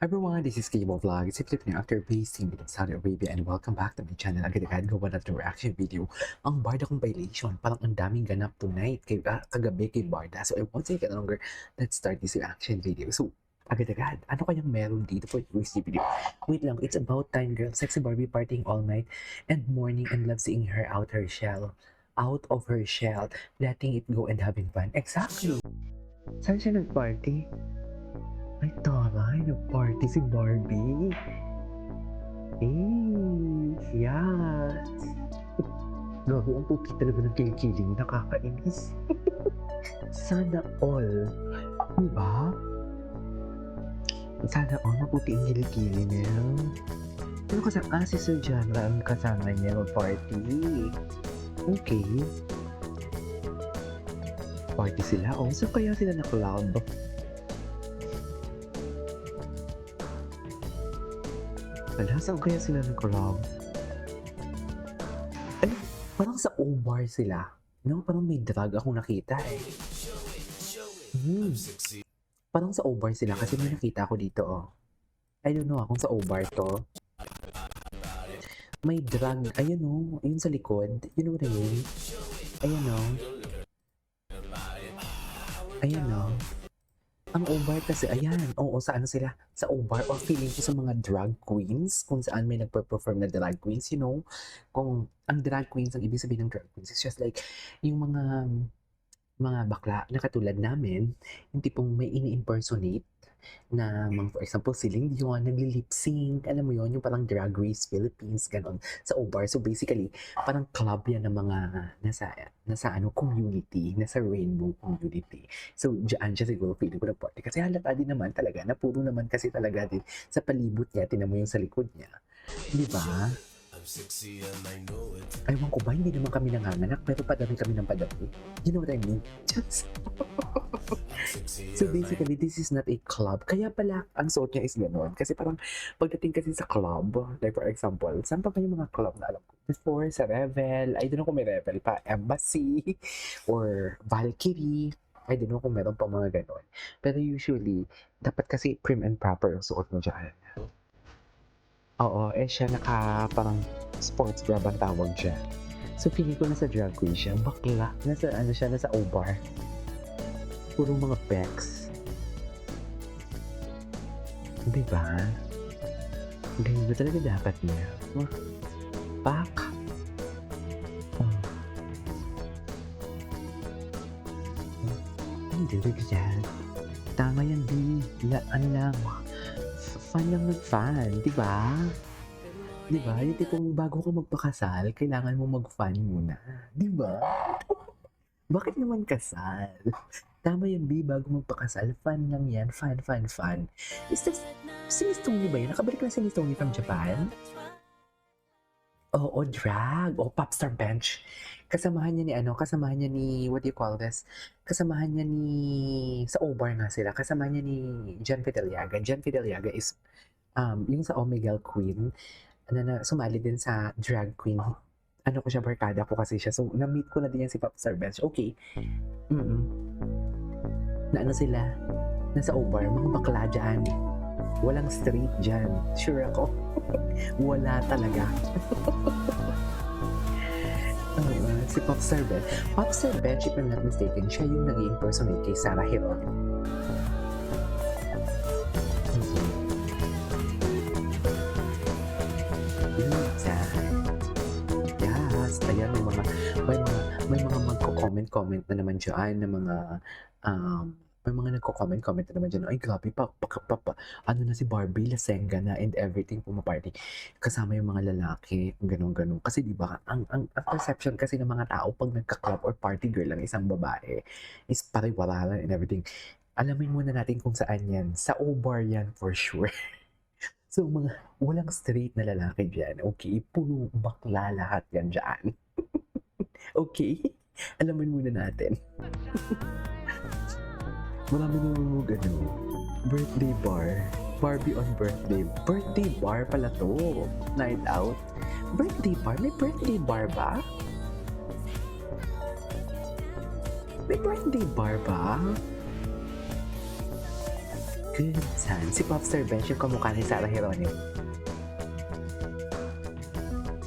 Everyone, this is Cable Vlog. It's a Filipino actor based in Saudi Arabia and welcome back to my channel. Agad-agad gawa natin reaction video. Ang Barda kong violation, parang ang daming ganap tonight, kagabi kay Barda. So I won't take it longer. Let's start this reaction video. So, agad-agad, ano kayang meron dito for this video? Wait lang, it's about time girl. Sexy Barbie partying all night and morning and love seeing her out of her shell, letting it go and having fun. Exactly! Saan siya nag-party? Ay, taray, nag-party si Barbie. Yes. Gago, ang puti talaga ng kiling-kiling, nakakainis. Sana all. Diba? Sana all, maputi ang kiling-kiling niya. Pero kasama, si Sir Janra ang kasama niya mag-party. Okay. Party sila. Oh, so kaya sila na club? Wala, saan kaya sila nag-club? Ano, parang sa O-bar sila. No, parang may drug akong nakita eh. Parang sa O-bar sila kasi may nakita ako dito oh. I don't know kung sa O-bar to. May drug, ayun oh, ayun sa likod. You know what I mean? Ayun oh. Ayun oh. Ang O-bar kasi, ayan, oo, sa ano sila, sa O-bar, or feeling ko sa mga drag queens, kung saan may nagpa-perform na drag queens, you know, kung ang drag queens, ang ibig sabihin ng drag queens, it's just like, yung mga bakla na katulad namin, yung tipong may ini-impersonate, na mga, for example, si Celine Dion, nagli-lip sync, alam mo yon yung parang Drag Race Philippines, ganon, sa O-bar. So basically, parang club yan ng mga nasa ano, community, nasa rainbow community. So, dyan siya siguro feeling ko ng party. Kasi halata din naman talaga, na puro naman kasi talaga din sa palibot niya, tinan mo yung sa likod niya. Di ba? Aywan ko ba, hindi naman kami nanganganak, pero padami kami ng padami. You know what I mean? Just... So basically, this is not a club. Kaya pala, ang suot niya is gano'n. Kasi parang, pagdating kasi sa club, like for example, saan pa ba yung mga club na alam ko? Before, sa Revel, I don't know kung may Revel pa, Embassy, or Valkyrie, I don't know kung meron pa mga gano'n. Pero usually, dapat kasi prim and proper ang suot mo dyan. Oo, siya parang sports bra ang tawag dyan. So feeling ko nasa drag queen siya, bakla, nasa ano siya, nasa O-bar. Puro mga pecs. Diba? Ganyan ba talaga dapat niya? Pak! Hindi rin yan. Tama yan, B. Ano lang. Fan lang mag-fan, diba? Diba? Yung tipong bago ka magpakasal, kailangan mo mag-fan muna. Diba? Bakit naman kasal? Tama yan, B, bago magpakasal. Fun lang yan. Fun. Is this, si Miss Tony ba yun? Nakabalik na si Miss Tony from Japan? Oo, drag. O, Popstar Bench. Kasamahan niya ni, what do you call this? Kasamahan niya ni, sa O-bar nga sila. Kasamahan niya ni Jen Fideliaga. Jen Fideliaga is, yung sa Omegle Queen, na sumali din sa drag queen. Ano ko siya, barkada ko kasi siya. So, na-meet ko na din yan si Popstar Bench. Okay. Na ano sila, nasa O-bar, mga bakla dyan. Walang street dyan. Sure ako. Wala talaga. Si Popstar Bench. Popstar Bench, if I'm not mistaken, siya yung nag-impersonate kay Sarah Heron. Yes, ayan, may mga magko-comment na naman dyan, na mga may mga nagko-comment na naman dyan, ay grabe ano na si Barbie, lasenga na and everything, pumaparty kasama yung mga lalaki, ganun. Kasi di ba ang perception kasi ng mga tao pag nagka-club or party girl ang isang babae is pariwara and everything. Alamin muna natin kung saan yan. Sa O-bar yan for sure. So mga walang straight na lalaki dyan, okay? Puro bakla lahat yan dyan. Okay? Alamin muna natin. Marami namang birthday bar. Barbie on birthday. Birthday bar pala to. Night out. Birthday bar? May birthday bar ba? May birthday bar ba? Saan? Si Popstar Bench yung kamukha ni Sarah Geronimo.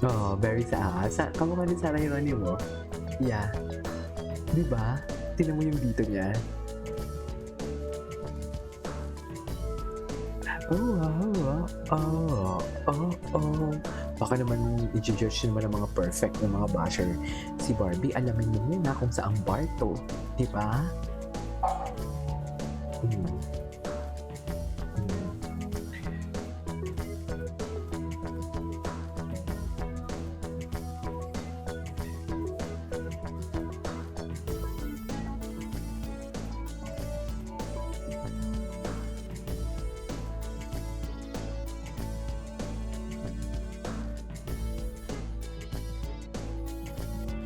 Oh, very kamukha ni Sarah Geronimo. Yeah. Diba? Tingnan mo yung dito niya. Baka naman i-judge naman ng mga perfect ng mga basher. Si Barbie, alamin mo muna kung saang bar to. Diba? Hmm.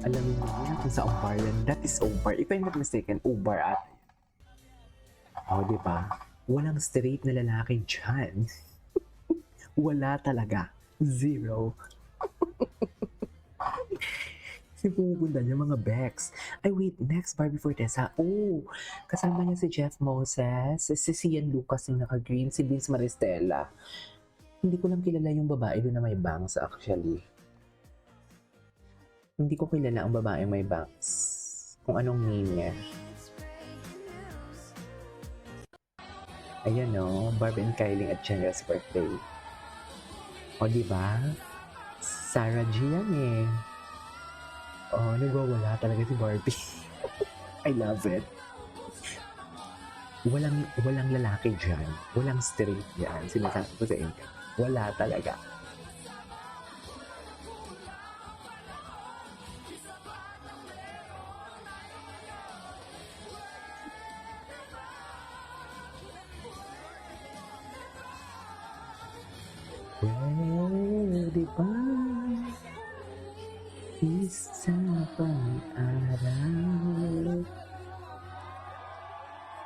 Alamin mo muna kung saang bar yan. That is O-Bar. If I'm not mistaken, O-Bar ata. O, diba? Walang straight na lalaki dyan. Wala talaga. Zero. Kasi pumupunta niya mga Bex. Ay wait, next Barbie Fortesa. Oh, kasama niya si Jeff Moses, si Sian Lucas yung naka-green, si Vince Maristella. Hindi ko lang kilala yung babae doon na may bangs actually. Hindi ko kilala ang babae may bangs. Kung anong name niya. Ayan o, Barbie and Kylie at Jenna's birthday. O diba? Sarah G yan eh. Oh, nagwawala talaga si Barbie. I love it. Walang lalaki dyan. Walang straight dyan. Sinasabi ko sa inyo. Wala talaga. Pwede ba isa pang-araw?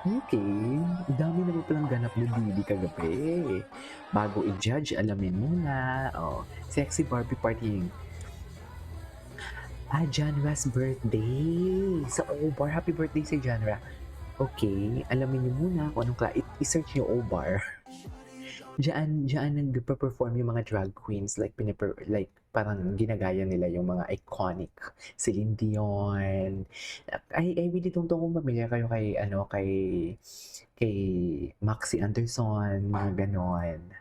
Okay, dami na ba palang ganap na Didi kagabi? Bago i-judge, alamin muna. Oh, sexy Barbie partying. Janra's birthday! Sa O-Bar, happy birthday sa Janra. Okay, alamin niyo muna kung anong i-search niyo O-Bar. Diyan nagpe-perform yung mga drag queens like parang ginagaya nila yung mga iconic Celine Dion. I really don't know kung familiar kayo kay Maxi Anderson, mga ganon.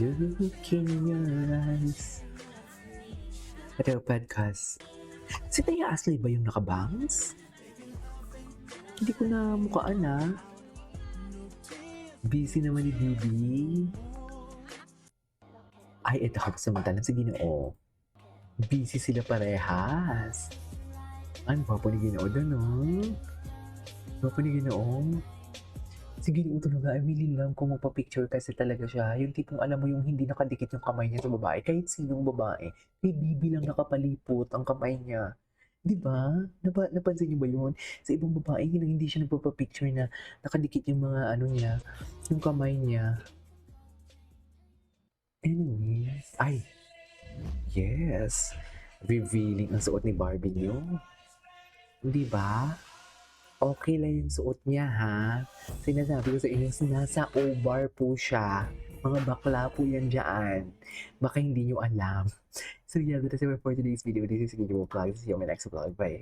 Look in your eyes. Ito podcast. Si Taya Asley ba yung nakabangs? Hindi ko na mukhaan Busy naman ni Bibi. Ay, ito ka samantalang si Ginoo. Busy sila parehas. Ang gwapo ni Ginoo doon, no? Gwapo ni Ginoo. Sige, ito talaga, I really love kung magpa-picture kasi talaga siya. Yung tipong alam mo yung hindi nakadikit yung kamay niya sa babae. Kahit sinong babae, kay Bibi lang nakapalipot ang kamay niya. Diba? Napansin niyo ba yun? Sa ibang babae, hindi siya nagpapa-picture na nakadikit yung mga niya, yung kamay niya. Anyways, ay, yes. Revealing ang suot ni Barbie niyo. Diba? Okay lang yung suot niya, ha? Sinasabi ko sa inyo, nasa O-Bar po siya. Mga bakla po yan dyan. Baka hindi nyo alam. So yeah, that's it for today's video. This is Guillermo Vlog. See you on my next vlog. Bye!